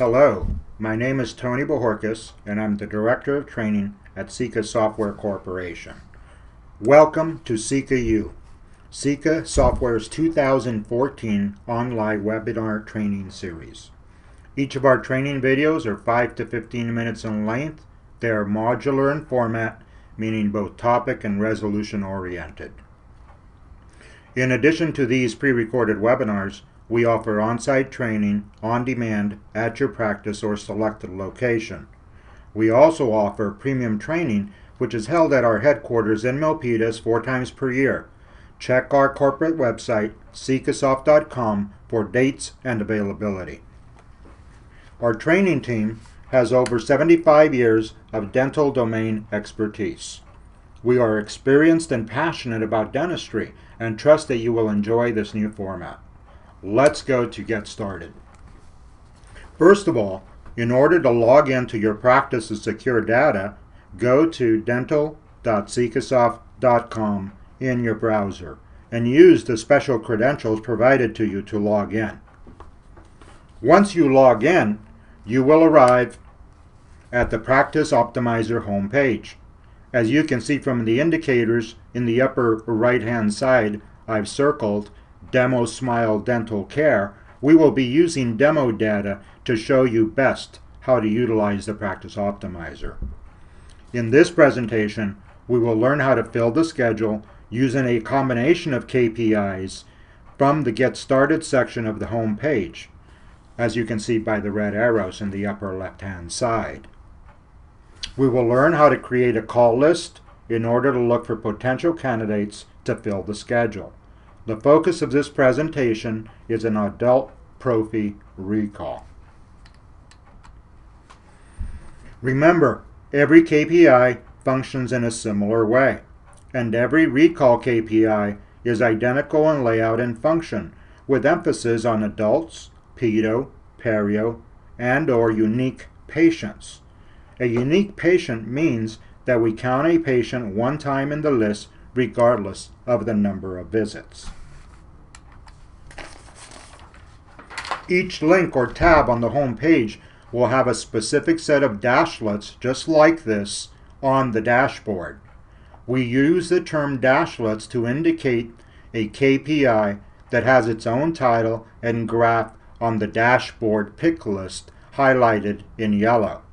Hello, my name is Tony Bojorquez, and I'm the Director of Training at Sikka Software Corporation. Welcome to Sikka U, Sikka Software's 2014 online webinar training series. Each of our training videos are 5 to 15 minutes in length. They are modular in format, meaning both topic and resolution oriented. In addition to these pre-recorded webinars, we offer on-site training on demand at your practice or selected location. We also offer premium training, which is held at our headquarters in Milpitas 4 times per year. Check our corporate website, sikkasoft.com, for dates and availability. Our training team has over 75 years of dental domain expertise. We are experienced and passionate about dentistry and trust that you will enjoy this new format. Let's go to get started. First of all, in order to log into your practice's secure data, go to dental.sikkasoft.com in your browser and use the special credentials provided to you to log in. Once you log in, you will arrive at the Practice Optimizer homepage. As you can see from the indicators in the upper right-hand side, I've circled Demo Smile Dental Care. We will be using demo data to show you best how to utilize the Practice Optimizer. In this presentation, we will learn how to fill the schedule using a combination of KPIs from the Get Started section of the home page, as you can see by the red arrows in the upper left-hand side. We will learn how to create a call list in order to look for potential candidates to fill the schedule. The focus of this presentation is an adult prophy recall. Remember, every KPI functions in a similar way, and every recall KPI is identical in layout and function, with emphasis on adults, pedo, perio, and/or unique patients. A unique patient means that we count a patient one time in the list regardless of the number of visits. Each link or tab on the home page will have a specific set of dashlets just like this on the dashboard. We use the term dashlets to indicate a KPI that has its own title and graph on the dashboard pick list highlighted in yellow.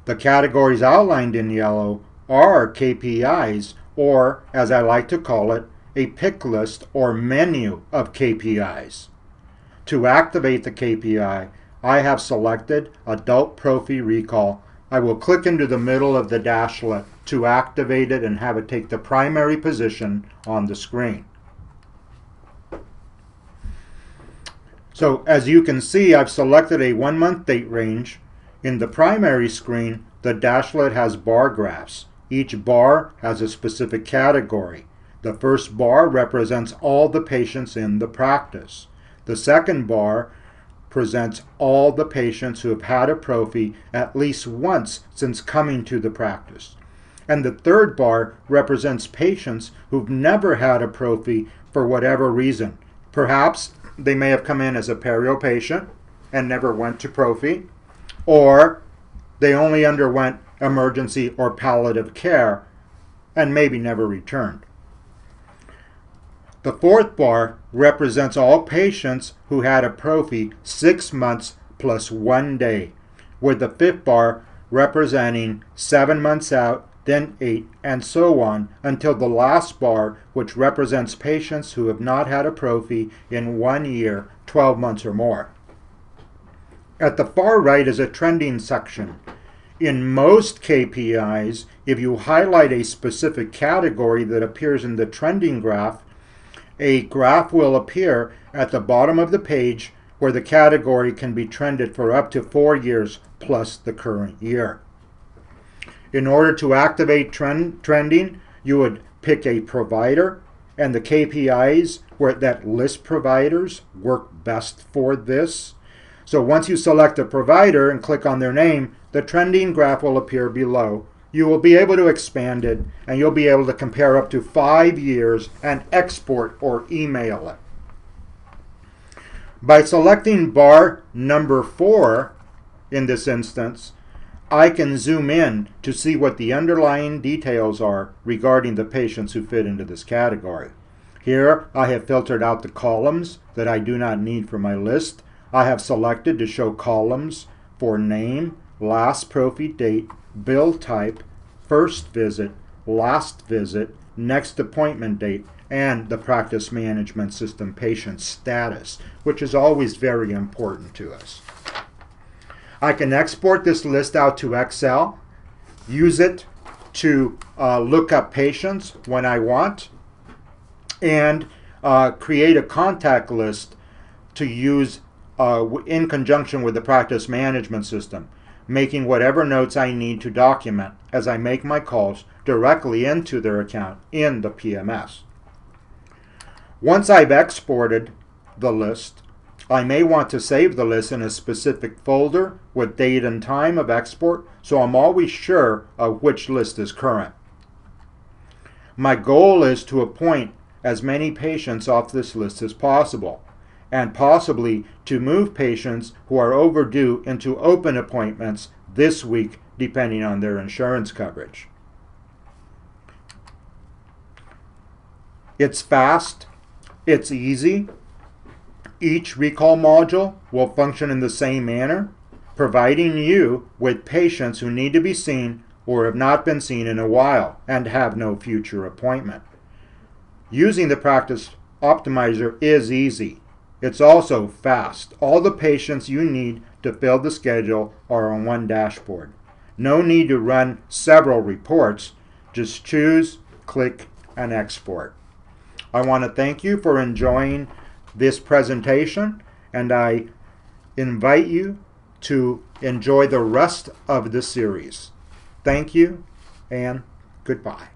The categories outlined in yellow are KPIs, or, as I like to call it, a pick list or menu of KPIs. To activate the KPI, I have selected Adult Prophy Recall. I will click into the middle of the dashlet to activate it and have it take the primary position on the screen. So as you can see, I've selected a 1-month date range. In the primary screen, the dashlet has bar graphs. Each bar has a specific category. The first bar represents all the patients in the practice. The second bar presents all the patients who have had a prophy at least once since coming to the practice. And the third bar represents patients who've never had a prophy for whatever reason. Perhaps they may have come in as a perio patient and never went to prophy, or they only underwent emergency or palliative care and maybe never returned. The fourth bar represents all patients who had a prophy 6 months plus 1 day, with the fifth bar representing 7 months out, then 8, and so on, until the last bar, which represents patients who have not had a prophy in 1 year, 12 months or more. At the far right is a trending section. In most KPIs, if you highlight a specific category that appears in the trending graph, a graph will appear at the bottom of the page where the category can be trended for up to 4 years plus the current year. In order to activate trending, you would pick a provider, and the KPIs that list providers work best for this. So once you select a provider and click on their name, the trending graph will appear below. You will be able to expand it, and you'll be able to compare up to 5 years and export or email it. By selecting bar number 4 in this instance, I can zoom in to see what the underlying details are regarding the patients who fit into this category. Here I have filtered out the columns that I do not need for my list. I have selected to show columns for name, last prophy date, bill type, first visit, last visit, next appointment date, and the practice management system patient status, which is always very important to us. I can export this list out to Excel, use it to look up patients when I want, and create a contact list to use in conjunction with the practice management system, making whatever notes I need to document as I make my calls directly into their account in the PMS. Once I've exported the list, I may want to save the list in a specific folder with date and time of export, so I'm always sure of which list is current. My goal is to appoint as many patients off this list as possible, and possibly to move patients who are overdue into open appointments this week, depending on their insurance coverage. It's fast, it's easy. Each recall module will function in the same manner, providing you with patients who need to be seen or have not been seen in a while and have no future appointment. Using the Practice Optimizer is easy. It's also fast. All the patients you need to fill the schedule are on one dashboard. No need to run several reports. Just choose, click, and export. I want to thank you for enjoying this presentation, and I invite you to enjoy the rest of the series. Thank you, and goodbye.